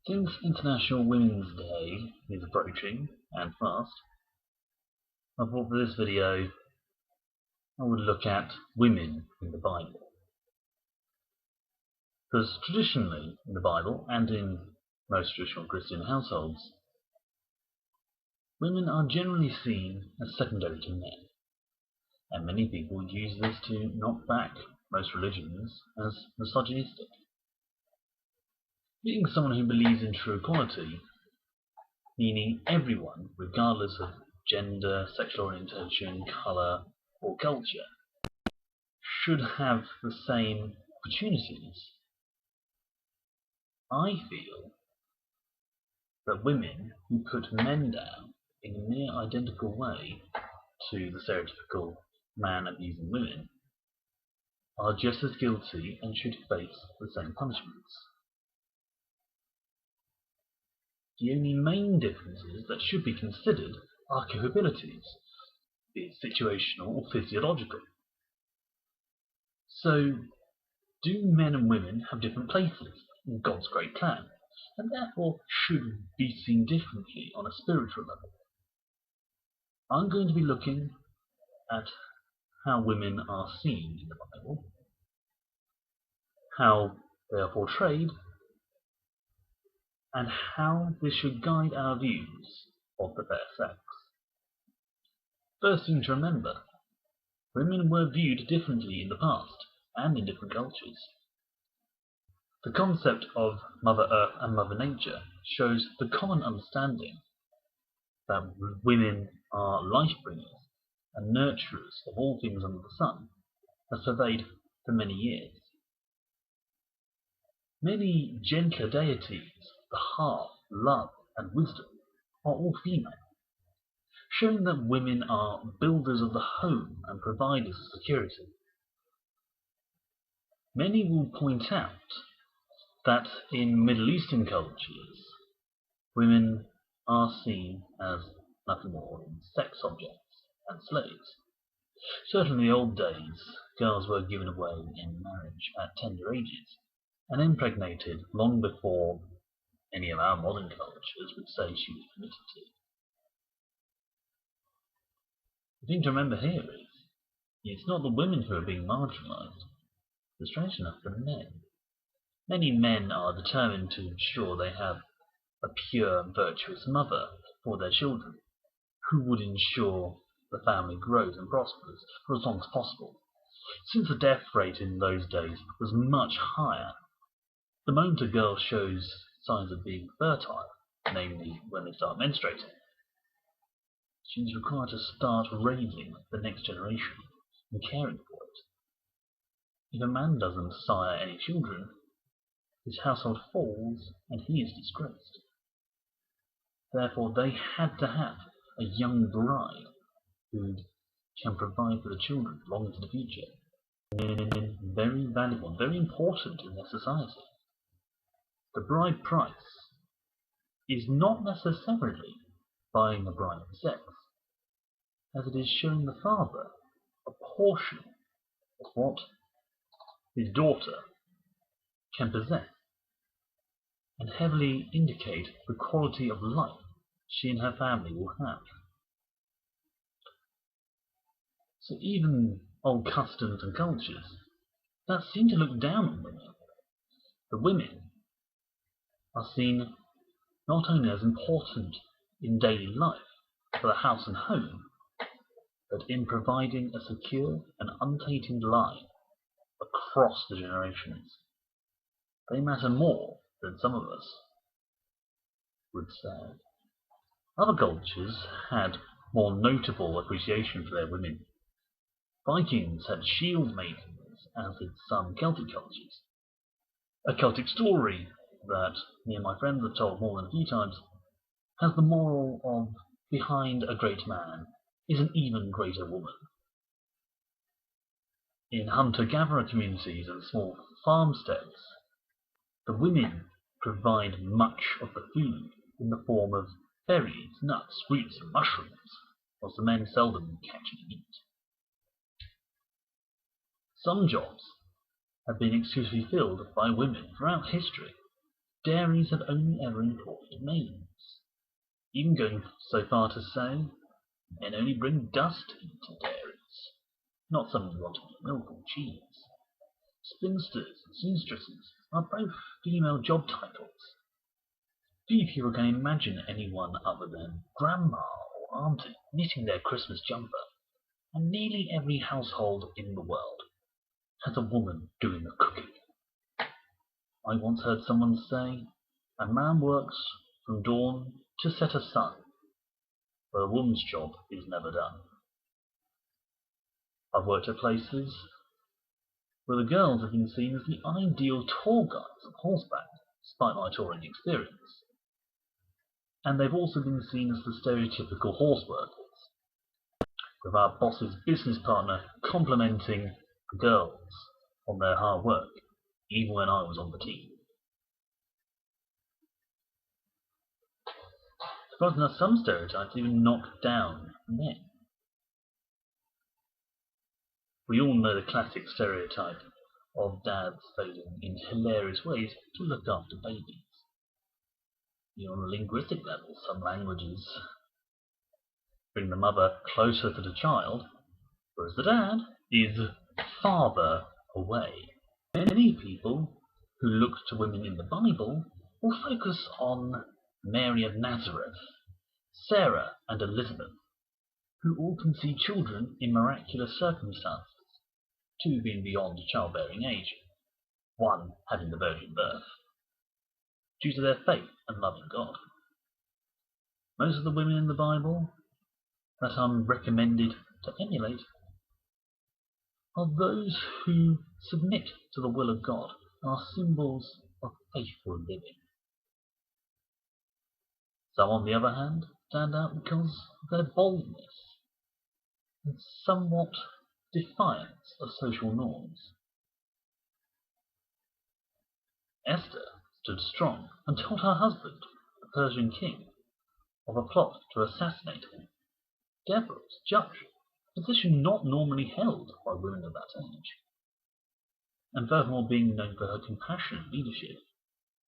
Since International Women's Day is approaching, and fast, I thought for this video I would look at women in the Bible. Because traditionally in the Bible, and in most traditional Christian households, women are generally seen as secondary to men, and many people use this to knock back most religions as misogynistic. Being someone who believes in true equality, meaning everyone, regardless of gender, sexual orientation, colour, or culture, should have the same opportunities, I feel that women who put men down in a near identical way to the stereotypical man abusing women are just as guilty and should face the same punishments. The only main differences that should be considered are capabilities, be it situational or physiological. So, do men and women have different places in God's great plan, and therefore should be seen differently on a spiritual level? I'm going to be looking at how women are seen in the Bible, how they are portrayed, and how this should guide our views of the fair sex. First thing to remember, women were viewed differently in the past and in different cultures. The concept of Mother Earth and Mother Nature shows the common understanding that women are life-bringers and nurturers of all things under the sun has pervaded for many years. Many gentler deities, the hearth, love, and wisdom, are all female, showing that women are builders of the home and providers of security. Many will point out that in Middle Eastern cultures, women are seen as nothing more than sex objects and slaves. Certainly in the old days, girls were given away in marriage at tender ages and impregnated long before any of our modern cultures would say she was permitted to. The thing to remember here is, it's not the women who are being marginalised. It's strange enough the men. Many men are determined to ensure they have a pure, virtuous mother for their children, who would ensure the family grows and prospers for as long as possible. Since the death rate in those days was much higher, the moment a girl shows signs of being fertile, namely when they start menstruating, she is required to start raising the next generation and caring for it. If a man doesn't sire any children, his household falls and he is disgraced. Therefore they had to have a young bride who can provide for the children long into the future. And very valuable and very important in their society. The bride price is not necessarily buying a bride of sex, as it is showing the father a portion of what his daughter can possess, and heavily indicate the quality of life she and her family will have. So even old customs and cultures that seem to look down on women, the women are seen not only as important in daily life for the house and home, but in providing a secure and untainted line across the generations. They matter more than some of us would say. Other cultures had more notable appreciation for their women. Vikings had shield maidens, as did some Celtic cultures. A Celtic story that me and my friends have told more than a few times has the moral of behind a great man is an even greater woman. In hunter-gatherer communities and small farmsteads, the women provide much of the food in the form of berries, nuts, roots, and mushrooms, whilst the men seldom catch any meat. Some jobs have been exclusively filled by women throughout history, dairies had only ever employed maidens, even going so far to say men only bring dust into dairies, not something you want to be milk or cheese. Spinsters and seamstresses are both female job titles. Few people can imagine anyone other than grandma or auntie knitting their Christmas jumper, and nearly every household in the world has a woman doing the cooking. I once heard someone say, a man works from dawn to set of sun, but a woman's job is never done. I've worked at places where the girls have been seen as the ideal tour guides on horseback, despite my touring experience. And they've also been seen as the stereotypical horse workers, with our boss's business partner complimenting the girls on their hard work, even when I was on the team. Surprisingly enough, some stereotypes even knock down men. We all know the classic stereotype of dads failing in hilarious ways to look after babies. On a linguistic level, some languages bring the mother closer to the child, whereas the dad is farther away. Many people who look to women in the Bible will focus on Mary of Nazareth, Sarah and Elizabeth, who all conceived children in miraculous circumstances, two being beyond childbearing age, one having the virgin birth, due to their faith and loving God. Most of the women in the Bible that I'm recommended to emulate are those who submit to the will of God and are symbols of faithful living. Some, on the other hand, stand out because of their boldness and somewhat defiance of social norms. Esther stood strong and told her husband, the Persian king, of a plot to assassinate him. Deborah was judge, a position not normally held by women of that age, and furthermore being known for her compassionate leadership,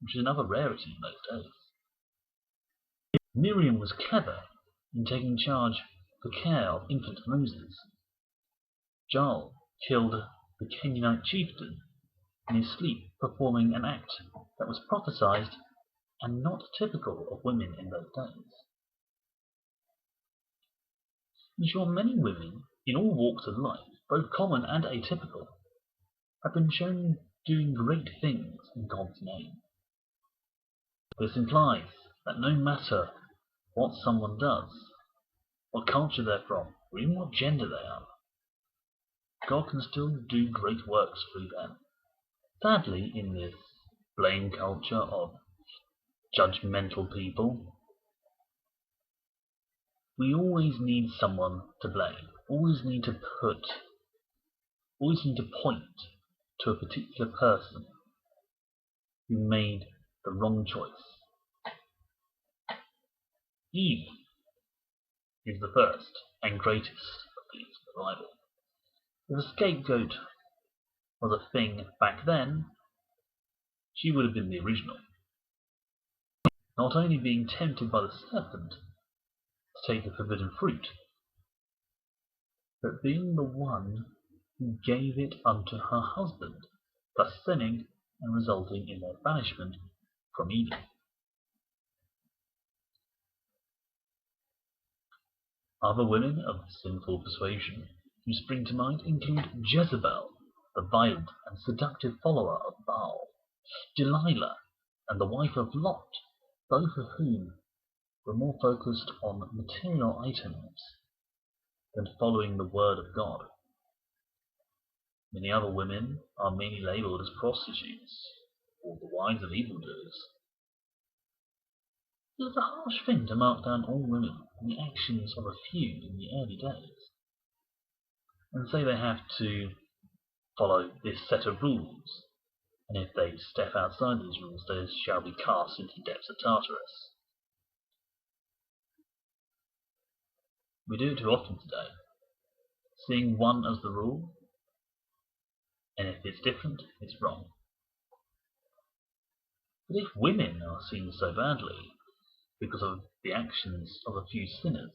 which is another rarity in those days. Miriam was clever in taking charge of the care of infant Moses. Jael killed the Canaanite chieftain in his sleep, performing an act that was prophesied and not typical of women in those days. In short, many women in all walks of life, both common and atypical, have been shown doing great things in God's name. This implies that no matter what someone does, what culture they're from, or even what gender they are, God can still do great works through them. Sadly, in this blame culture of judgmental people, we always need someone to blame, always need to point to a particular person who made the wrong choice. Eve is the first and greatest of these in the Bible. If a scapegoat was a thing back then, she would have been the original. Not only being tempted by the serpent to take the forbidden fruit, but being the one who gave it unto her husband, thus sinning and resulting in their banishment from Eden. Other women of sinful persuasion who spring to mind include Jezebel, the violent and seductive follower of Baal, Delilah, and the wife of Lot, both of whom were more focused on material items than following the word of God. Many other women are mainly labeled as prostitutes or the wives of evildoers. It is a harsh thing to mark down all women on the actions of a few in the early days, and say they have to follow this set of rules, and if they step outside these rules, they shall be cast into the depths of Tartarus. We do it too often today, seeing one as the rule, and if it's different, it's wrong. But if women are seen so badly because of the actions of a few sinners,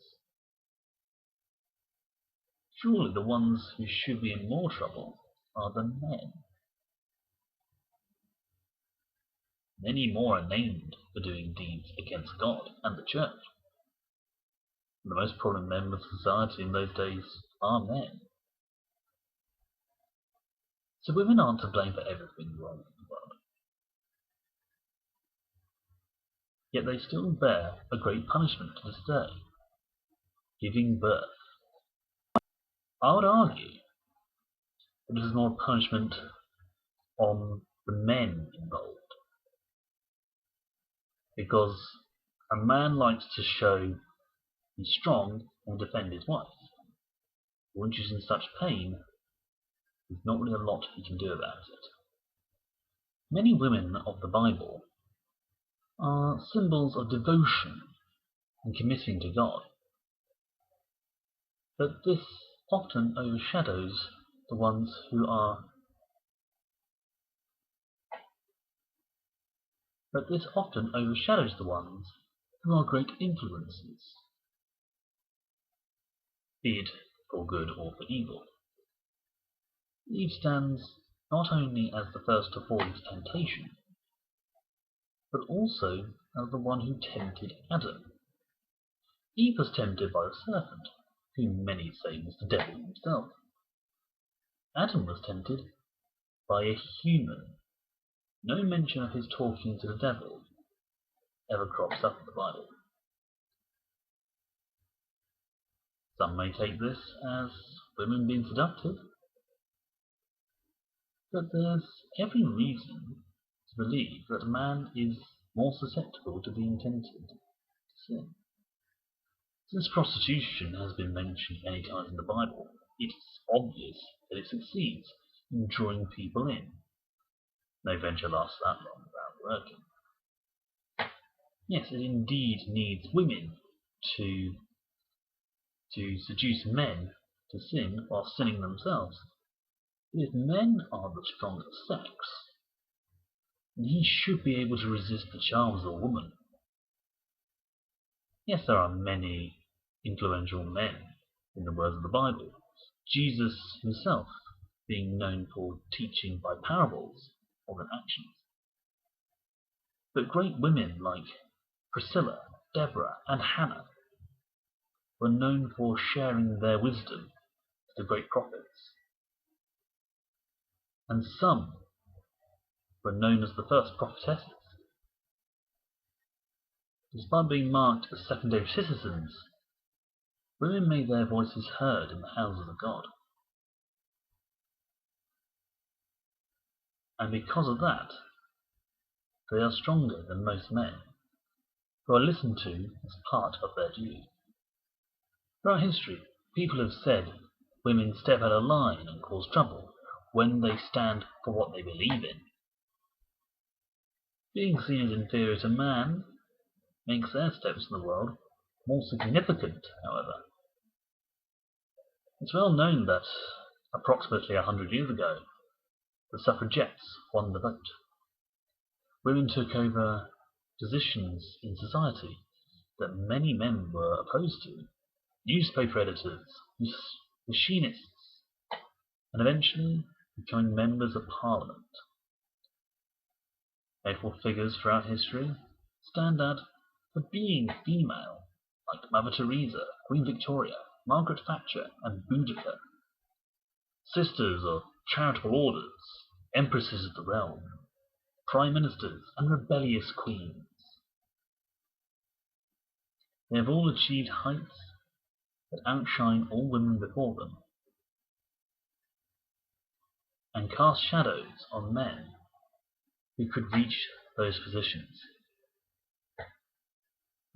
surely the ones who should be in more trouble are the men. Many more are named for doing deeds against God and the church. The most prominent members of society in those days are men. So women aren't to blame for everything wrong in the world. Yet they still bear a great punishment to this day, giving birth. I would argue that it is more punishment on the men involved, because a man likes to show he's strong and defend his wife. When she's in such pain, there's not really a lot he can do about it. Many women of the Bible are symbols of devotion and committing to God, but this often overshadows the ones who are great influences, be it for good or for evil. Eve stands not only as the first to fall into temptation, but also as the one who tempted Adam. Eve was tempted by the serpent, whom many say was the devil himself. Adam was tempted by a human. No mention of his talking to the devil ever crops up in the Bible. Some may take this as women being seductive, but there's every reason to believe that man is more susceptible to being tempted to sin. Since prostitution has been mentioned many times in the Bible, it's obvious that it succeeds in drawing people in. No venture lasts that long without working. Yes, it indeed needs women to seduce men to sin while sinning themselves. But if men are the stronger sex, then he should be able to resist the charms of a woman. Yes, there are many influential men in the words of the Bible, Jesus himself being known for teaching by parables more than actions. But great women like Priscilla, Deborah, and Hannah were known for sharing their wisdom with the great prophets. And some were known as the first prophetesses. Despite being marked as secondary citizens, women made their voices heard in the houses of God. And because of that, they are stronger than most men, who are listened to as part of their duty. Throughout history, people have said women step out of line and cause trouble when they stand for what they believe in. Being seen as inferior to man makes their steps in the world more significant, however. It's well known that approximately 100 years ago, the suffragettes won the vote. Women took over positions in society that many men were opposed to. Newspaper editors, machinists, and eventually becoming members of Parliament. Notable figures throughout history stand out for being female, like Mother Teresa, Queen Victoria, Margaret Thatcher, and Boudica. Sisters of charitable orders, empresses of the realm, prime ministers, and rebellious queens. They have all achieved heights that outshine all women before them, and cast shadows on men who could reach those positions.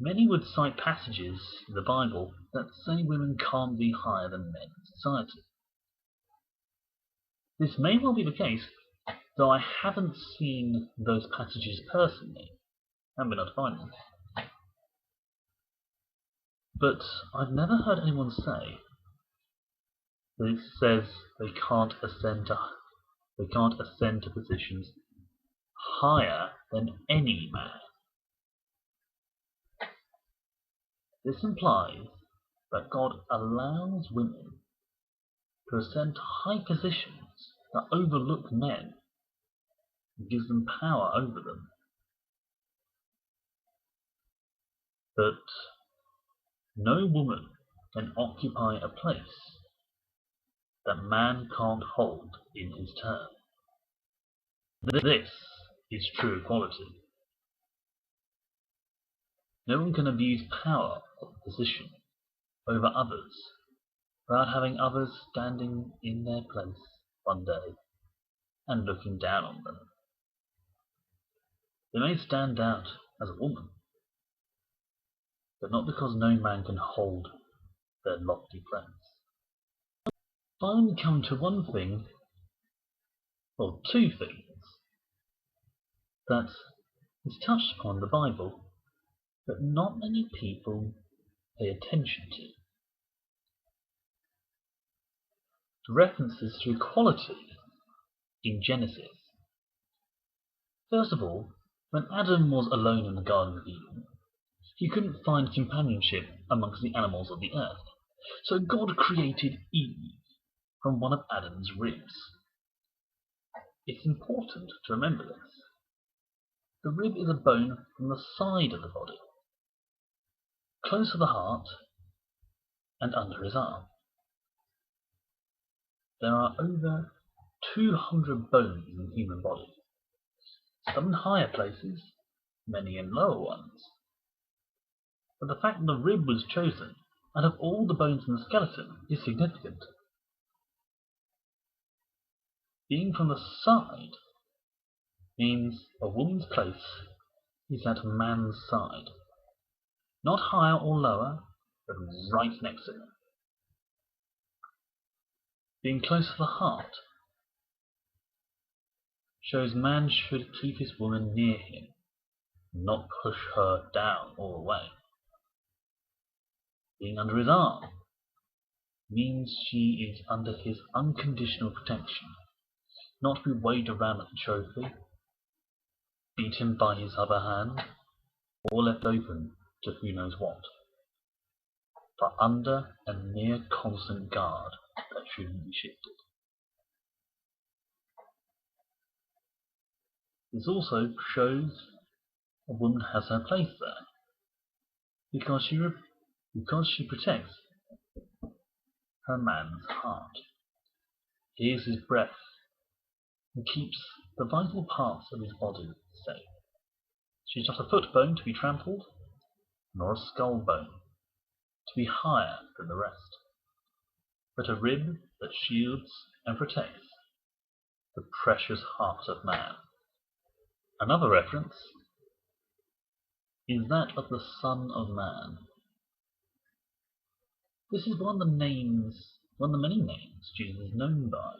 Many would cite passages in the Bible that say women can't be higher than men in society. This may well be the case, though I haven't seen those passages personally, and been able to find them. But I've never heard anyone say that it says they can't ascend to positions higher than any man. This implies that God allows women to ascend to high positions that overlook men and gives them power over them. But no woman can occupy a place that man can't hold in his turn. This is true equality. No one can abuse power of position over others without having others standing in their place one day and looking down on them. They may stand out as a woman, but not because no man can hold their lofty place. Finally come to one thing, or two things, that is touched upon in the Bible, but not many people pay attention to. The references to equality in Genesis. First of all, when Adam was alone in the Garden of Eden, he couldn't find companionship amongst the animals of the earth. So God created Eve from one of Adam's ribs. It's important to remember this. The rib is a bone from the side of the body, close to the heart and under his arm. There are over 200 bones in the human body, some in higher places, many in lower ones. But the fact that the rib was chosen out of all the bones in the skeleton is significant. Being from the side means a woman's place is at a man's side, not higher or lower, but right next to him. Being close to the heart shows man should keep his woman near him, not push her down or away. Being under his arm means she is under his unconditional protection, not to be waved around like a trophy, beaten by his other hand, or left open to who knows what, but under a near constant guard that shouldn't be shifted. This also shows a woman has her place there, because she protects her man's heart, hears his breath, and keeps the vital parts of his body safe. She's not a foot bone to be trampled, nor a skull bone to be higher than the rest, but a rib that shields and protects the precious heart of man. Another reference is that of the Son of Man. This is one of the many names Jesus is known by.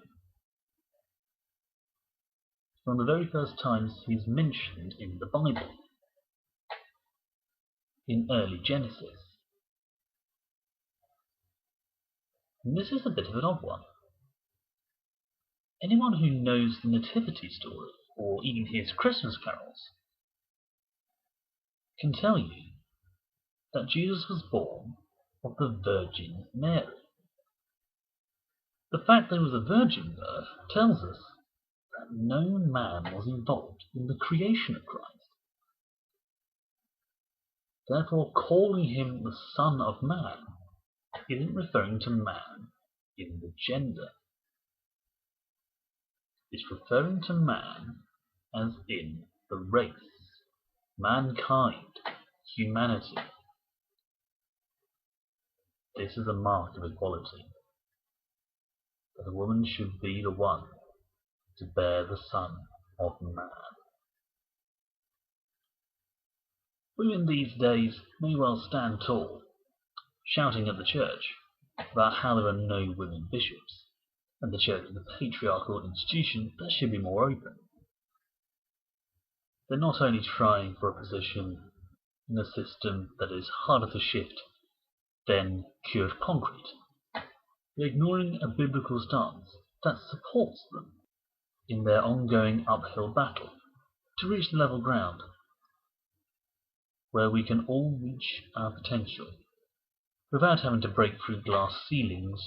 One of the very first times he's mentioned in the Bible, in early Genesis. And this is a bit of an odd one. Anyone who knows the Nativity story, or even hears Christmas carols, can tell you that Jesus was born of the Virgin Mary. The fact there was a virgin birth tells us that no man was involved in the creation of Christ. Therefore, calling him the Son of Man isn't referring to man in the gender. It's referring to man as in the race, mankind, humanity. This is a mark of equality, that a woman should be the one to bear the Son of Man. Women these days may well stand tall, shouting at the church about how there are no women bishops, and the church is a patriarchal institution that should be more open. They're not only trying for a position in a system that is harder to shift than cured concrete, they're ignoring a biblical stance that supports them in their ongoing uphill battle to reach the level ground where we can all reach our potential without having to break through glass ceilings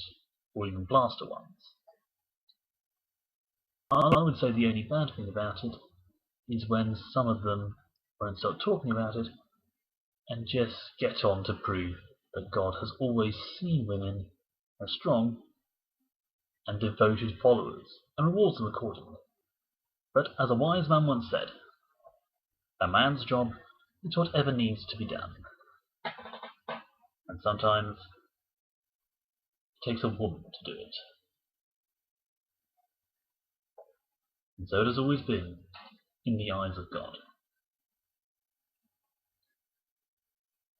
or even plaster ones. I would say the only bad thing about it is when some of them won't start talking about it and just get on to prove that God has always seen women as strong and devoted followers and rewards them accordingly. But as a wise man once said, a man's job is whatever needs to be done. And sometimes it takes a woman to do it. And so it has always been in the eyes of God.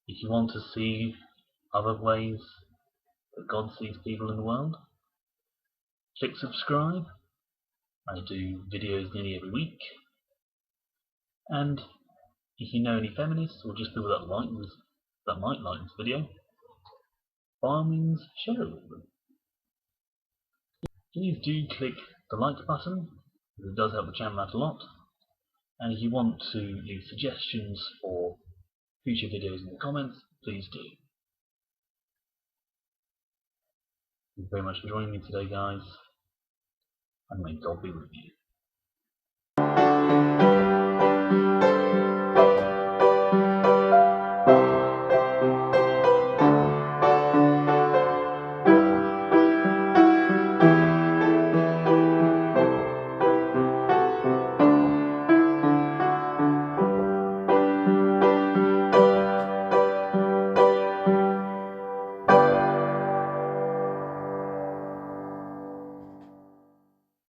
If you want to see other ways that God sees people in the world, click subscribe. I do videos nearly every week. And if you know any feminists or just people that might like this video, by all means share it with them. Please do click the like button, because it does help the channel out a lot. And if you want to leave suggestions for future videos in the comments, please do. Thank you very much for joining me today, guys, and may God be with you.